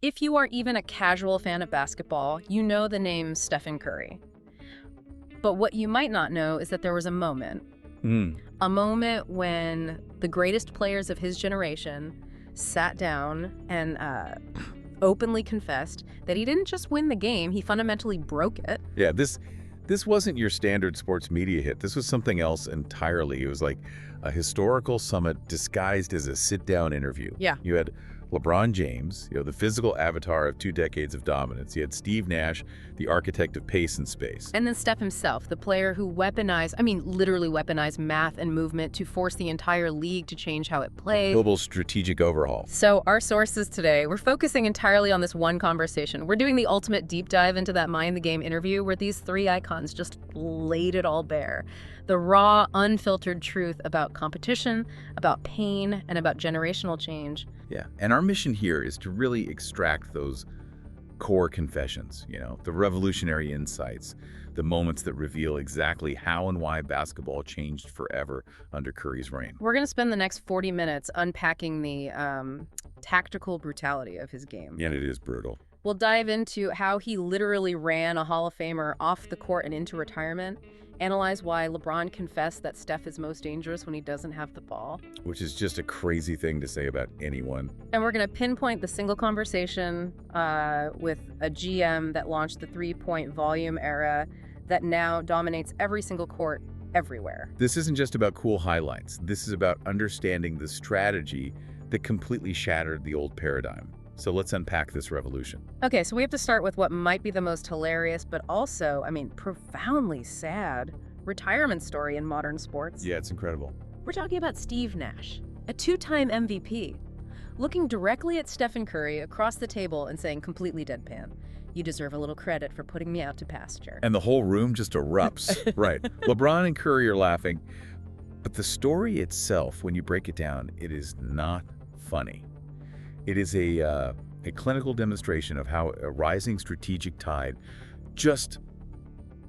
If you are even a casual fan of basketball, you know the name Stephen Curry. But what you might not know is that there was a moment. A moment when the greatest players of his generation sat down and openly confessed that he didn't just win the game, he fundamentally broke it. Yeah, this wasn't your standard sports media hit. This was something else entirely. It was like a historical summit disguised as a sit-down interview. Yeah. You had LeBron James, the physical avatar of 2 decades of dominance. You had Steve Nash, the architect of pace and space. And then Steph himself, the player who literally weaponized math and movement to force the entire league to change how it played. Global strategic overhaul. So our sources today, we're focusing entirely on this one conversation. We're doing the ultimate deep dive into that Mind the Game interview where these 3 icons just laid it all bare. The raw, unfiltered truth about competition, about pain, and about generational change. Yeah, and our mission here is to really extract those core confessions, the revolutionary insights, the moments that reveal exactly how and why basketball changed forever under Curry's reign. We're going to spend the next 40 minutes unpacking the tactical brutality of his game. Yeah, it is brutal. We'll dive into how he literally ran a Hall of Famer off the court and into retirement, analyze why LeBron confessed that Steph is most dangerous when he doesn't have the ball. Which is just a crazy thing to say about anyone. And we're going to pinpoint the single conversation with a GM that launched the three-point volume era that now dominates every single court everywhere. This isn't just about cool highlights. This is about understanding the strategy that completely shattered the old paradigm. So let's unpack this revolution. Okay, so we have to start with what might be the most hilarious, but also, profoundly sad retirement story in modern sports. Yeah, it's incredible. We're talking about Steve Nash, a 2-time MVP, looking directly at Stephen Curry across the table and saying completely deadpan, "You deserve a little credit for putting me out to pasture." And the whole room just erupts. Right. LeBron and Curry are laughing. But the story itself, when you break it down, it is not funny. It is a clinical demonstration of how a rising strategic tide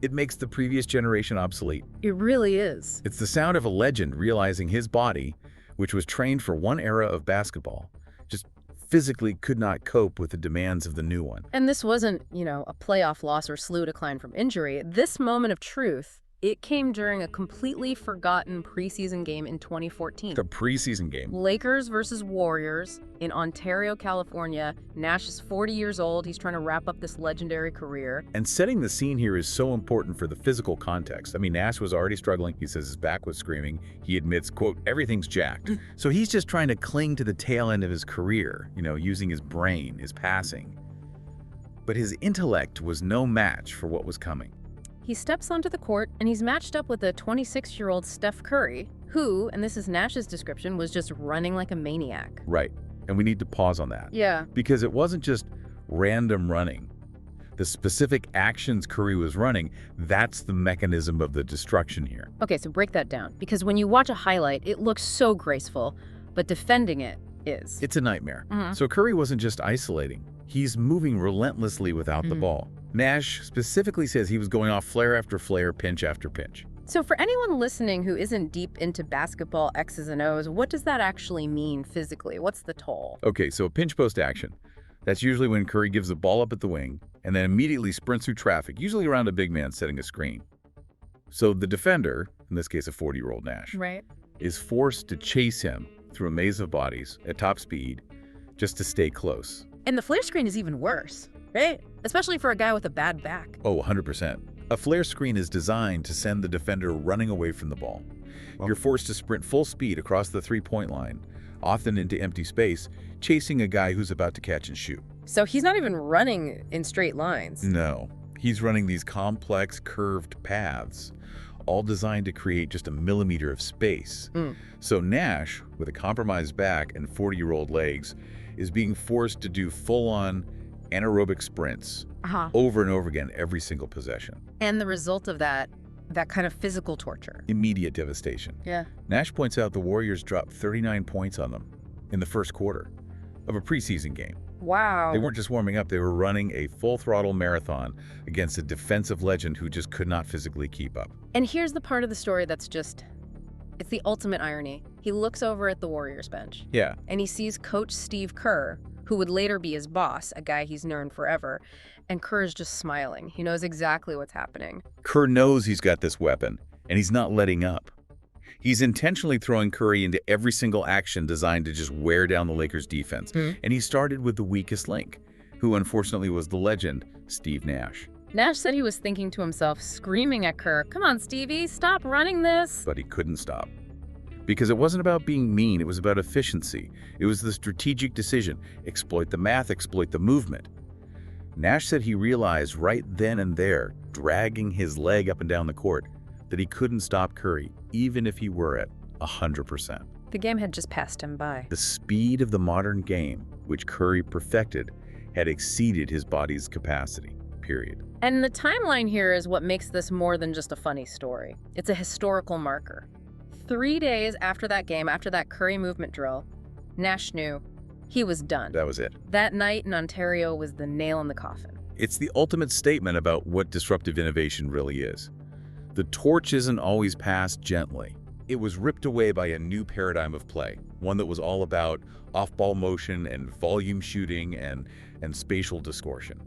it makes the previous generation obsolete. It really is. It's the sound of a legend realizing his body, which was trained for one era of basketball, just physically could not cope with the demands of the new one. And this wasn't, a playoff loss or slow decline from injury. This moment of truth, it came during a completely forgotten preseason game in 2014. The preseason game. Lakers versus Warriors in Ontario, California. Nash is 40 years old. He's trying to wrap up this legendary career. And setting the scene here is so important for the physical context. Nash was already struggling. He says his back was screaming. He admits, quote, everything's jacked. So he's just trying to cling to the tail end of his career, using his brain, his passing. But his intellect was no match for what was coming. He steps onto the court, and he's matched up with a 26-year-old Steph Curry, who, and this is Nash's description, was just running like a maniac. Right. And we need to pause on that. Yeah. Because it wasn't just random running. The specific actions Curry was running, that's the mechanism of the destruction here. Okay, so break that down. Because when you watch a highlight, it looks so graceful, but defending it is. It's a nightmare. So Curry wasn't just isolating. He's moving relentlessly without the ball. Nash specifically says he was going off flare after flare, pinch after pinch. So for anyone listening who isn't deep into basketball X's and O's, what does that actually mean physically? What's the toll? Okay, so a pinch post action. That's usually when Curry gives the ball up at the wing and then immediately sprints through traffic, usually around a big man setting a screen. So the defender, in this case a 40-year-old Nash, right, is forced to chase him through a maze of bodies at top speed just to stay close. And the flare screen is even worse, right? Especially for a guy with a bad back. Oh, 100%. A flare screen is designed to send the defender running away from the ball. You're forced to sprint full speed across the three-point line, often into empty space, chasing a guy who's about to catch and shoot. So he's not even running in straight lines. No. He's running these complex, curved paths, all designed to create just a millimeter of space. So Nash, with a compromised back and 40-year-old legs, is being forced to do full-on anaerobic sprints over and over again every single possession. And the result of that kind of physical torture. Immediate devastation. Yeah. Nash points out the Warriors dropped 39 points on them in the first quarter of a preseason game. Wow. They weren't just warming up, they were running a full-throttle marathon against a defensive legend who just could not physically keep up. And here's the part of the story that's it's the ultimate irony. He looks over at the Warriors bench. Yeah. And he sees Coach Steve Kerr, who would later be his boss, a guy he's known forever. And Kerr's just smiling. He knows exactly what's happening. Kerr knows he's got this weapon, and he's not letting up. He's intentionally throwing Curry into every single action designed to just wear down the Lakers' defense. And he started with the weakest link, who unfortunately was the legend, Steve Nash. Nash said he was thinking to himself, screaming at Kerr, "Come on, Stevie, stop running this." But he couldn't stop. Because it wasn't about being mean, it was about efficiency. It was the strategic decision. Exploit the math, exploit the movement. Nash said he realized right then and there, dragging his leg up and down the court, that he couldn't stop Curry, even if he were at 100%. The game had just passed him by. The speed of the modern game, which Curry perfected, had exceeded his body's capacity, period. And the timeline here is what makes this more than just a funny story. It's a historical marker. 3 days after that game, after that Curry movement drill, Nash knew he was done. That was it. That night in Ontario was the nail in the coffin. It's the ultimate statement about what disruptive innovation really is. The torch isn't always passed gently. It was ripped away by a new paradigm of play, one that was all about off-ball motion and volume shooting and spatial distortion.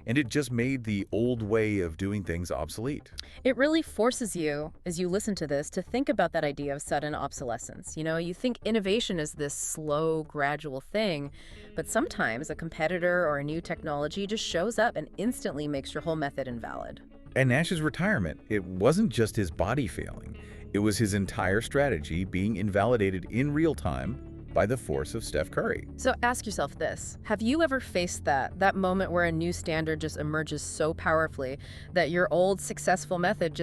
And it just made the old way of doing things obsolete. It really forces you, as you listen to this, to think about that idea of sudden obsolescence. You know, you think innovation is this slow, gradual thing, but sometimes a competitor or a new technology just shows up and instantly makes your whole method invalid. And Nash's retirement, it wasn't just his body failing. It was his entire strategy being invalidated in real time by the force of Steph Curry. So ask yourself this. Have you ever faced that moment where a new standard just emerges so powerfully that your old successful method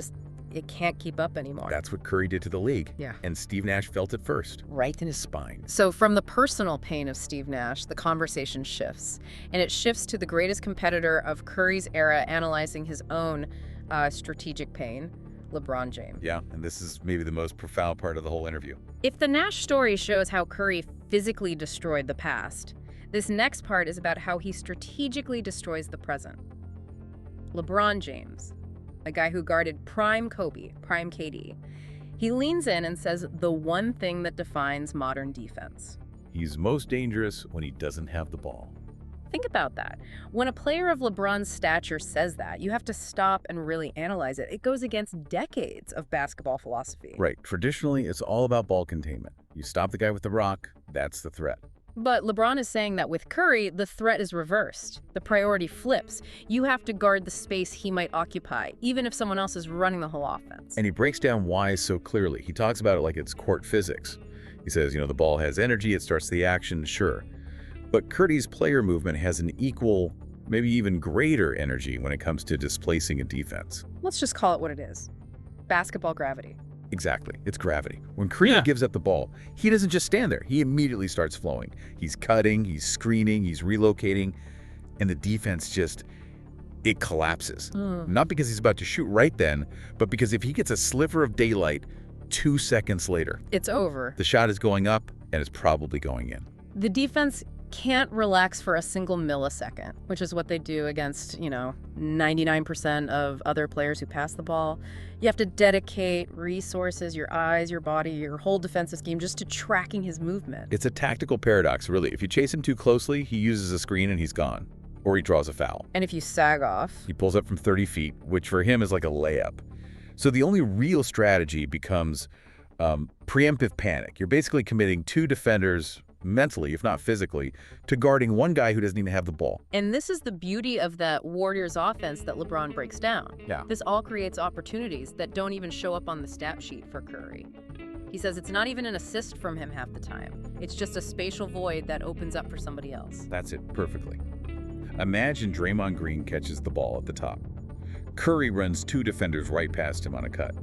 it can't keep up anymore? That's what Curry did to the league. Yeah. And Steve Nash felt it first. Right in his spine. So from the personal pain of Steve Nash, the conversation shifts. And it shifts to the greatest competitor of Curry's era analyzing his own strategic pain, LeBron James. Yeah, and this is maybe the most profound part of the whole interview. If the Nash story shows how Curry physically destroyed the past, this next part is about how he strategically destroys the present. LeBron James, a guy who guarded prime Kobe, prime KD, he leans in and says the one thing that defines modern defense. He's most dangerous when he doesn't have the ball. Think about that. When a player of LeBron's stature says that, you have to stop and really analyze it. It goes against decades of basketball philosophy. Right. Traditionally, it's all about ball containment. You stop the guy with the rock, that's the threat. But LeBron is saying that with Curry, the threat is reversed. The priority flips. You have to guard the space he might occupy, even if someone else is running the whole offense. And he breaks down why so clearly. He talks about it like it's court physics. He says, the ball has energy, it starts the action, sure. But Curry's player movement has an equal, maybe even greater energy when it comes to displacing a defense. Let's just call it what it is. Basketball gravity. Exactly. It's gravity. When Curry gives up the ball, he doesn't just stand there. He immediately starts flowing. He's cutting, he's screening, he's relocating, and the defense it collapses. Not because he's about to shoot right then, but because if he gets a sliver of daylight 2 seconds later, it's over. The shot is going up, and it's probably going in. The defense can't relax for a single millisecond, which is what they do against, 99% of other players who pass the ball. You have to dedicate resources, your eyes, your body, your whole defensive scheme just to tracking his movement. It's a tactical paradox, really. If you chase him too closely, he uses a screen and he's gone. Or he draws a foul. And if you sag off, he pulls up from 30 feet, which for him is like a layup. So the only real strategy becomes preemptive panic. You're basically committing two defenders mentally, if not physically, to guarding one guy who doesn't even have the ball. And this is the beauty of that Warriors offense that LeBron breaks down. Yeah. This all creates opportunities that don't even show up on the stat sheet for Curry. He says it's not even an assist from him half the time. It's just a spatial void that opens up for somebody else. That's it, perfectly. Imagine Draymond Green catches the ball at the top. Curry runs two defenders right past him on a cut.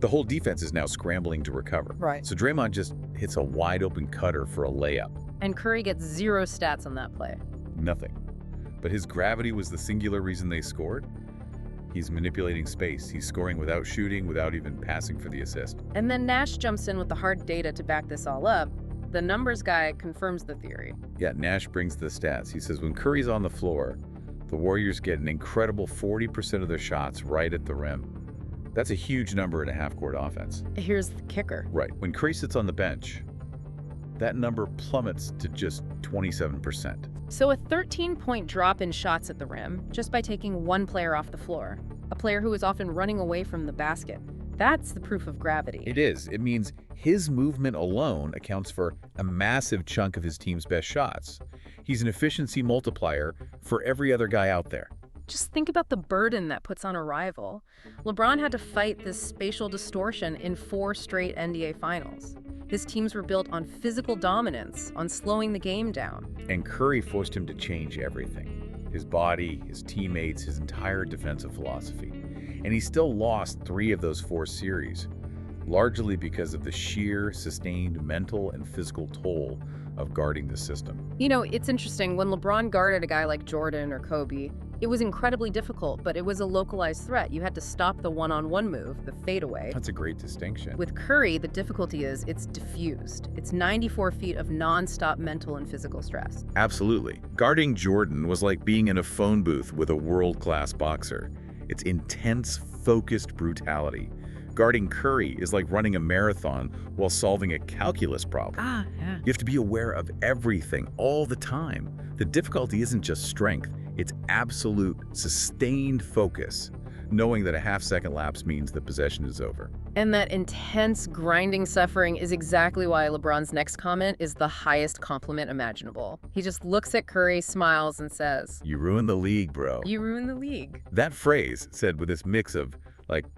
The whole defense is now scrambling to recover. Right. So Draymond just hits a wide open cutter for a layup. And Curry gets 0 stats on that play. Nothing. But his gravity was the singular reason they scored. He's manipulating space. He's scoring without shooting, without even passing for the assist. And then Nash jumps in with the hard data to back this all up. The numbers guy confirms the theory. Yeah, Nash brings the stats. He says when Curry's on the floor, the Warriors get an incredible 40% of their shots right at the rim. That's a huge number in a half-court offense. Here's the kicker. Right. When Curry sits on the bench, that number plummets to just 27%. So a 13-point drop in shots at the rim just by taking one player off the floor, a player who is often running away from the basket. That's the proof of gravity. It is. It means his movement alone accounts for a massive chunk of his team's best shots. He's an efficiency multiplier for every other guy out there. Just think about the burden that puts on a rival. LeBron had to fight this spatial distortion in 4 straight NBA finals. His teams were built on physical dominance, on slowing the game down. And Curry forced him to change everything. His body, his teammates, his entire defensive philosophy. And he still lost 3 of those 4 series, largely because of the sheer, sustained mental and physical toll of guarding the system. You know, it's interesting. When LeBron guarded a guy like Jordan or Kobe, it was incredibly difficult, but it was a localized threat. You had to stop the one-on-one move, the fadeaway. That's a great distinction. With Curry, the difficulty is it's diffused. It's 94 feet of nonstop mental and physical stress. Absolutely. Guarding Jordan was like being in a phone booth with a world-class boxer. It's intense, focused brutality. Guarding Curry is like running a marathon while solving a calculus problem. Yeah. You have to be aware of everything all the time. The difficulty isn't just strength, it's absolute, sustained focus, knowing that a half-second lapse means the possession is over. And that intense, grinding suffering is exactly why LeBron's next comment is the highest compliment imaginable. He just looks at Curry, smiles, and says, "You ruined the league, bro." "You ruined the league." That phrase, said with this mix of,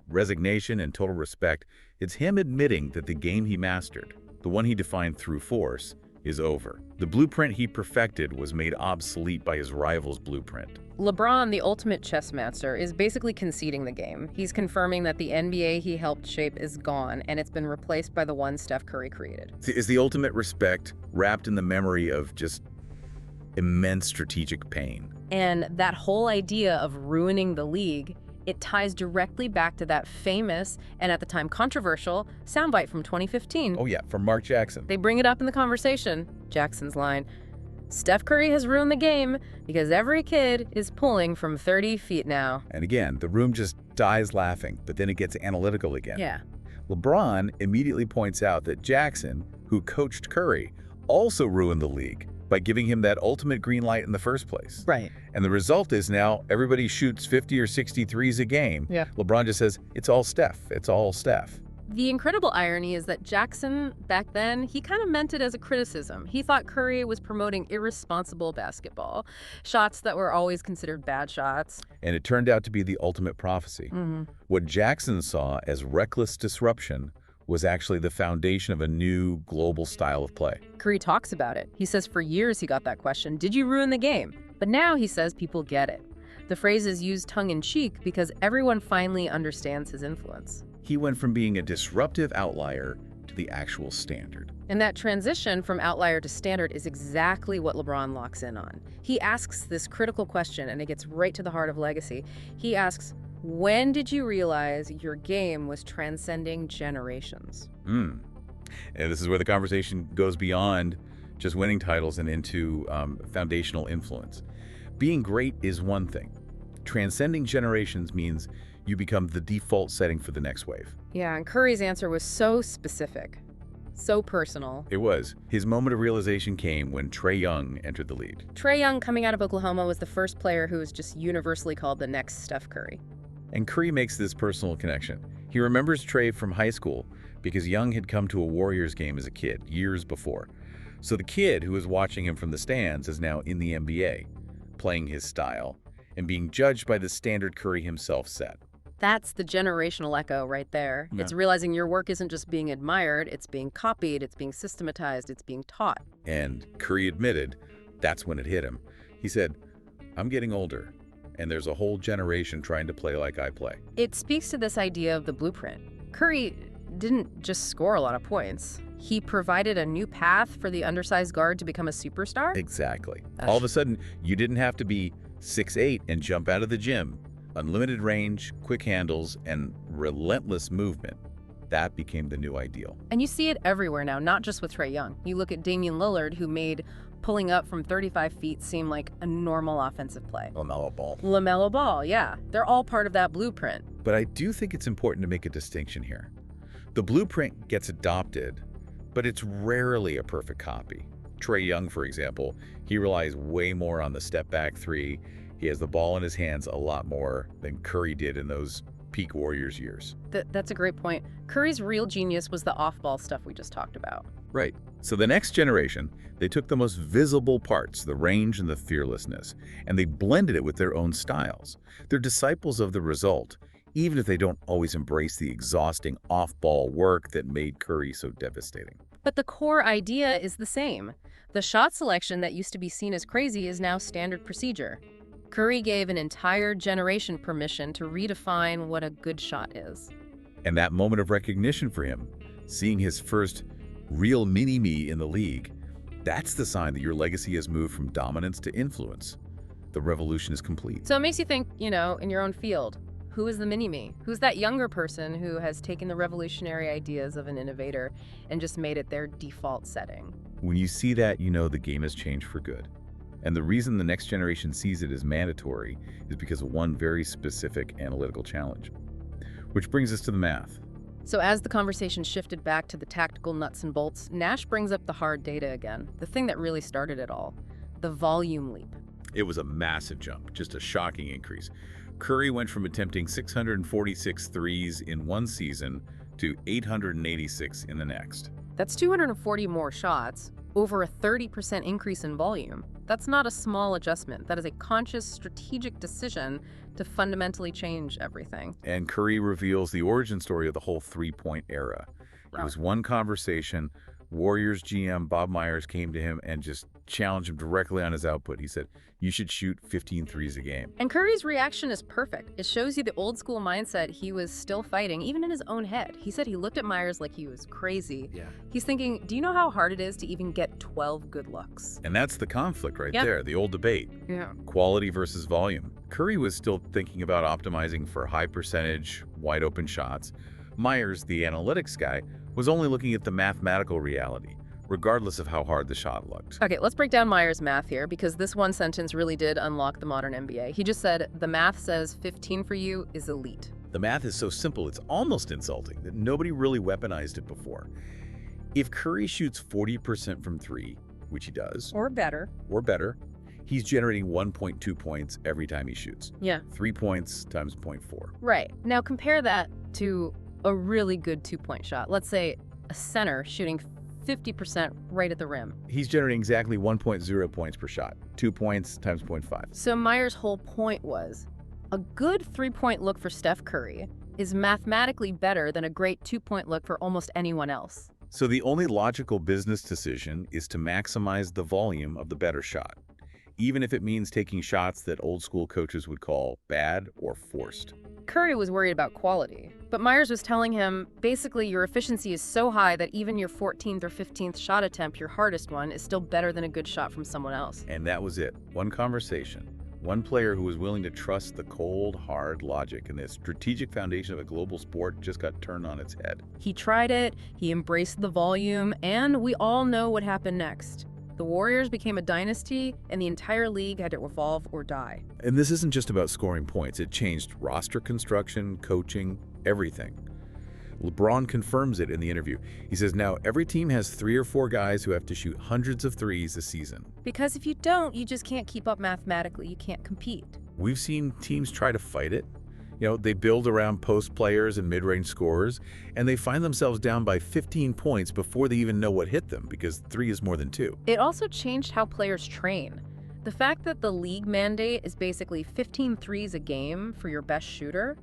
resignation and total respect, it's him admitting that the game he mastered, the one he defined through force, is over. The blueprint he perfected was made obsolete by his rival's blueprint. LeBron, the ultimate chess master, is basically conceding the game. He's confirming that the NBA he helped shape is gone, and it's been replaced by the one Steph Curry created. Is the ultimate respect wrapped in the memory of just immense strategic pain. And that whole idea of ruining the league, it ties directly back to that famous, and at the time controversial, soundbite from 2015. Oh yeah, from Mark Jackson. They bring it up in the conversation. Jackson's line, "Steph Curry has ruined the game because every kid is pulling from 30 feet now." And again, the room just dies laughing, but then it gets analytical again. Yeah. LeBron immediately points out that Jackson, who coached Curry, also ruined the league by giving him that ultimate green light in the first place. Right. And the result is now everybody shoots 50 or 60 threes a game. Yeah. LeBron just says, it's all Steph. It's all Steph. The incredible irony is that Jackson, back then, he kind of meant it as a criticism. He thought Curry was promoting irresponsible basketball, shots that were always considered bad shots. And it turned out to be the ultimate prophecy. What Jackson saw as reckless disruption was actually the foundation of a new global style of play. Curry talks about it. He says for years he got that question, did you ruin the game? But now he says people get it. The phrase is used tongue-in-cheek because everyone finally understands his influence. He went from being a disruptive outlier to the actual standard. And that transition from outlier to standard is exactly what LeBron locks in on. He asks this critical question, and it gets right to the heart of legacy. He asks, when did you realize your game was transcending generations? And this is where the conversation goes beyond just winning titles and into foundational influence. Being great is one thing. Transcending generations means you become the default setting for the next wave. Yeah, and Curry's answer was so specific, so personal. It was. His moment of realization came when Trae Young entered the league. Trae Young, coming out of Oklahoma, was the first player who was just universally called the next Steph Curry. And Curry makes this personal connection. He remembers Trae from high school because Young had come to a Warriors game as a kid, years before. So the kid who was watching him from the stands is now in the NBA, playing his style, and being judged by the standard Curry himself set. That's the generational echo right there. Yeah. It's realizing your work isn't just being admired, it's being copied, it's being systematized, it's being taught. And Curry admitted that's when it hit him. He said, I'm getting older, and there's a whole generation trying to play like I play. It speaks to this idea of the blueprint. Curry didn't just score a lot of points. He provided a new path for the undersized guard to become a superstar. Exactly. All of a sudden, you didn't have to be 6'8" and jump out of the gym. Unlimited range, quick handles, and relentless movement. That became the new ideal. And you see it everywhere now, not just with Trae Young. You look at Damian Lillard, who made pulling up from 35 feet seem like a normal offensive play. LaMelo Ball. LaMelo Ball, yeah. They're all part of that blueprint. But I do think it's important to make a distinction here. The blueprint gets adopted, but it's rarely a perfect copy. Trae Young, for example, he relies way more on the step-back three. He has the ball in his hands a lot more than Curry did in those peak Warriors years. That's a great point. Curry's real genius was the off-ball stuff we just talked about. Right. So the next generation, they took the most visible parts, the range and the fearlessness, and they blended it with their own styles. They're disciples of the result, even if they don't always embrace the exhausting off-ball work that made Curry so devastating. But the core idea is the same. The shot selection that used to be seen as crazy is now standard procedure. Curry gave an entire generation permission to redefine what a good shot is. And that moment of recognition for him, seeing his first real mini-me in the league, that's the sign that your legacy has moved from dominance to influence. The revolution is complete. So it makes you think, in your own field, who is the mini-me? Who's that younger person who has taken the revolutionary ideas of an innovator and just made it their default setting? When you see that, you know the game has changed for good. And the reason the next generation sees it as mandatory is because of one very specific analytical challenge. Which brings us to the math. So as the conversation shifted back to the tactical nuts and bolts, Nash brings up the hard data again, the thing that really started it all, the volume leap. It was a massive jump, just a shocking increase. Curry went from attempting 646 threes in one season to 886 in the next. That's 240 more shots, over a 30% increase in volume. That's not a small adjustment. That is a conscious, strategic decision to fundamentally change everything. And Curry reveals the origin story of the whole three-point era. It was one conversation. Warriors GM Bob Myers came to him and just challenged him directly on his output. He said, you should shoot 15 threes a game. And Curry's reaction is perfect. It shows you the old school mindset he was still fighting, even in his own head. He said he looked at Myers like he was crazy. Yeah. He's thinking, do you know how hard it is to even get 12 good looks? And that's the conflict right there, the old debate. Yeah. Quality versus volume. Curry was still thinking about optimizing for high percentage, wide open shots. Myers, the analytics guy, was only looking at the mathematical reality, regardless of how hard the shot looked. Okay, let's break down Myers' math here, because this one sentence really did unlock the modern NBA. He just said, the math says 15 for you is elite. The math is so simple, it's almost insulting that nobody really weaponized it before. If Curry shoots 40% from three, which he does, Or better, he's generating 1.2 points every time he shoots. Yeah. 3 points times 0.4. Right. Now compare that to a really good two-point shot. Let's say a center shooting 50% right at the rim. He's generating exactly 1.0 points per shot. 2 points times 0.5. So Myers' whole point was, a good three-point look for Steph Curry is mathematically better than a great two-point look for almost anyone else. So the only logical business decision is to maximize the volume of the better shot, even if it means taking shots that old school coaches would call bad or forced. Curry was worried about quality, but Myers was telling him, basically your efficiency is so high that even your 14th or 15th shot attempt, your hardest one, is still better than a good shot from someone else. And that was it. One conversation. One player who was willing to trust the cold, hard logic, and the strategic foundation of a global sport just got turned on its head. He tried it, he embraced the volume, and we all know what happened next. The Warriors became a dynasty, and the entire league had to evolve or die. And this isn't just about scoring points. It changed roster construction, coaching, everything. LeBron confirms it in the interview. He says now every team has 3 or 4 guys who have to shoot hundreds of threes a season. Because if you don't, you just can't keep up mathematically. You can't compete. We've seen teams try to fight it. They build around post players and mid-range scorers, and they find themselves down by 15 points before they even know what hit them, because 3 is more than 2. It also changed how players train. The fact that the league mandate is basically 15 threes a game for your best shooter,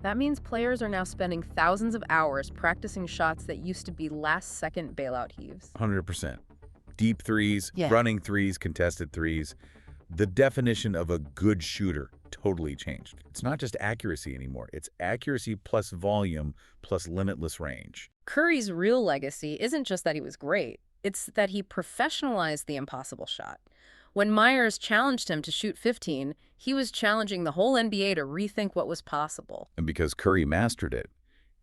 that means players are now spending thousands of hours practicing shots that used to be last-second bailout heaves. 100%. Deep threes, running threes, contested threes. The definition of a good shooter totally changed. It's not just accuracy anymore. It's accuracy plus volume plus limitless range. Curry's real legacy isn't just that he was great. It's that he professionalized the impossible shot. When Myers challenged him to shoot 15, he was challenging the whole NBA to rethink what was possible. And because Curry mastered it,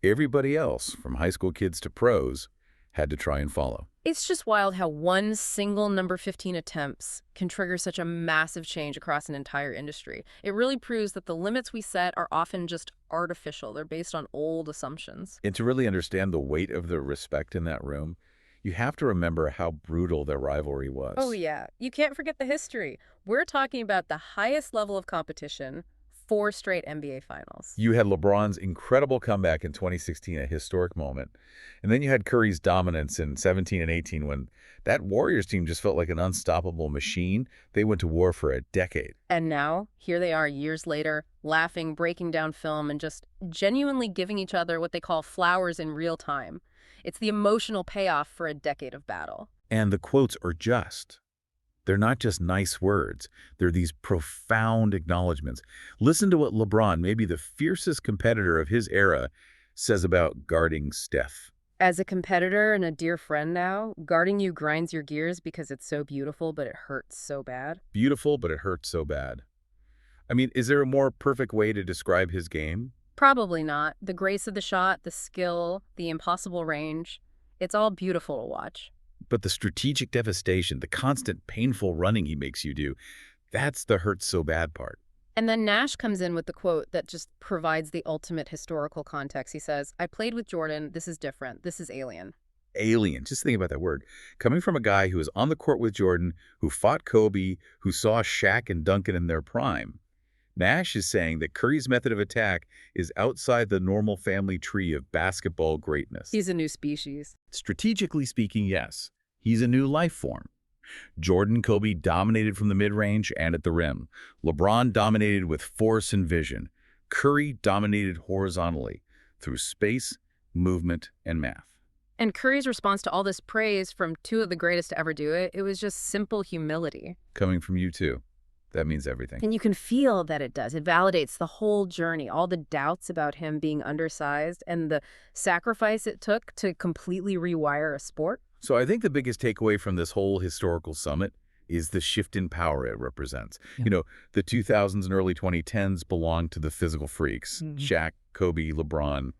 everybody else, from high school kids to pros, had to try and follow. It's just wild how one single number 15 attempts can trigger such a massive change across an entire industry. It really proves that the limits we set are often just artificial. They're based on old assumptions. And to really understand the weight of the respect in that room, You have to remember how brutal their rivalry Oh, was. yeah. You can't forget the history. We're talking about the highest level of competition, 4 straight NBA finals. You had LeBron's incredible comeback in 2016, a historic moment. And then you had Curry's dominance in 17 and 18 when that Warriors team just felt like an unstoppable machine. They went to war for a decade. And now, here they are years later, laughing, breaking down film, and just genuinely giving each other what they call flowers in real time. It's the emotional payoff for a decade of battle. And the quotes are just. They're not just nice words. They're these profound acknowledgments. Listen to what LeBron, maybe the fiercest competitor of his era, says about guarding Steph. As a competitor and a dear friend now, guarding you grinds your gears because it's so beautiful, but it hurts so bad. Beautiful, but it hurts so bad. I mean, is there a more perfect way to describe his game? Probably not. The grace of the shot, the skill, the impossible range. It's all beautiful to watch. But the strategic devastation, the constant painful running he makes you do, that's the hurts so bad part. And then Nash comes in with the quote that just provides the ultimate historical context. He says, I played with Jordan. This is different. This is alien. Alien, just think about that word. Coming from a guy who was on the court with Jordan, who fought Kobe, who saw Shaq and Duncan in their prime. Nash is saying that Curry's method of attack is outside the normal family tree of basketball greatness. He's a new species. Strategically speaking, yes. He's a new life form. Jordan, Kobe dominated from the mid-range and at the rim. LeBron dominated with force and vision. Curry dominated horizontally through space, movement, and math. And Curry's response to all this praise from 2 of the greatest to ever do it was just simple humility. Coming from you, too. That means everything. And you can feel that it does. It validates the whole journey, all the doubts about him being undersized and the sacrifice it took to completely rewire a sport. So I think the biggest takeaway from this whole historical summit is the shift in power it represents. Yeah. You know, the 2000s and early 2010s belonged to the physical freaks. Shaq, Kobe, LeBron.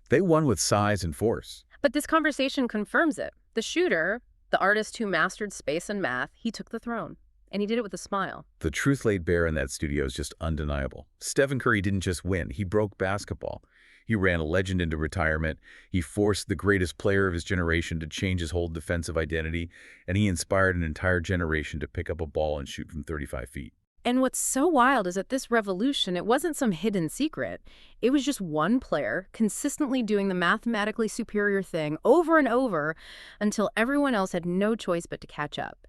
They won with size and force. But this conversation confirms it. The shooter, the artist who mastered space and math, he took the throne. And he did it with a smile. The truth laid bare in that studio is just undeniable. Stephen Curry didn't just win. He broke basketball. He ran a legend into retirement. He forced the greatest player of his generation to change his whole defensive identity. And he inspired an entire generation to pick up a ball and shoot from 35 feet. And what's so wild is that this revolution, it wasn't some hidden secret. It was just one player consistently doing the mathematically superior thing over and over until everyone else had no choice but to catch up.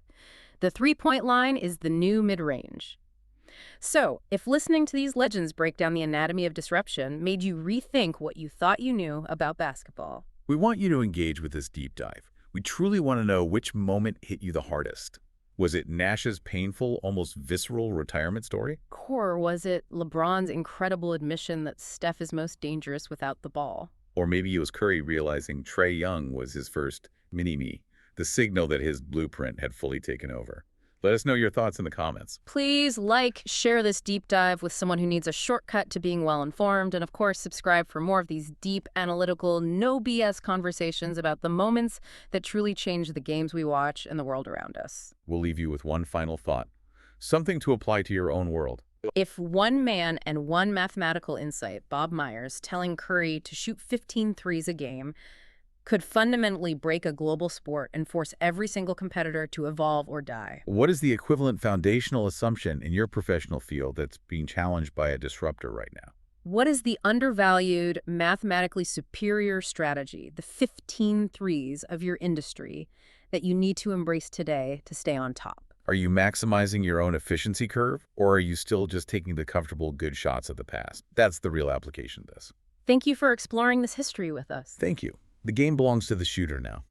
The three-point line is the new mid-range. So, if listening to these legends break down the anatomy of disruption made you rethink what you thought you knew about basketball. We want you to engage with this deep dive. We truly want to know which moment hit you the hardest. Was it Nash's painful, almost visceral retirement story? Or was it LeBron's incredible admission that Steph is most dangerous without the ball? Or maybe it was Curry realizing Trae Young was his first mini-me, the signal that his blueprint had fully taken over. Let us know your thoughts in the comments. Please share this deep dive with someone who needs a shortcut to being well-informed, and of course, subscribe for more of these deep, analytical, no BS conversations about the moments that truly change the games we watch and the world around us. We'll leave you with one final thought, something to apply to your own world. If one man and one mathematical insight, Bob Myers, telling Curry to shoot 15 threes a game, could fundamentally break a global sport and force every single competitor to evolve or die. What is the equivalent foundational assumption in your professional field that's being challenged by a disruptor right now? What is the undervalued, mathematically superior strategy, the 15 threes of your industry that you need to embrace today to stay on top? Are you maximizing your own efficiency curve, or are you still just taking the comfortable good shots of the past? That's the real application of this. Thank you for exploring this history with us. Thank you. The game belongs to the shooter now.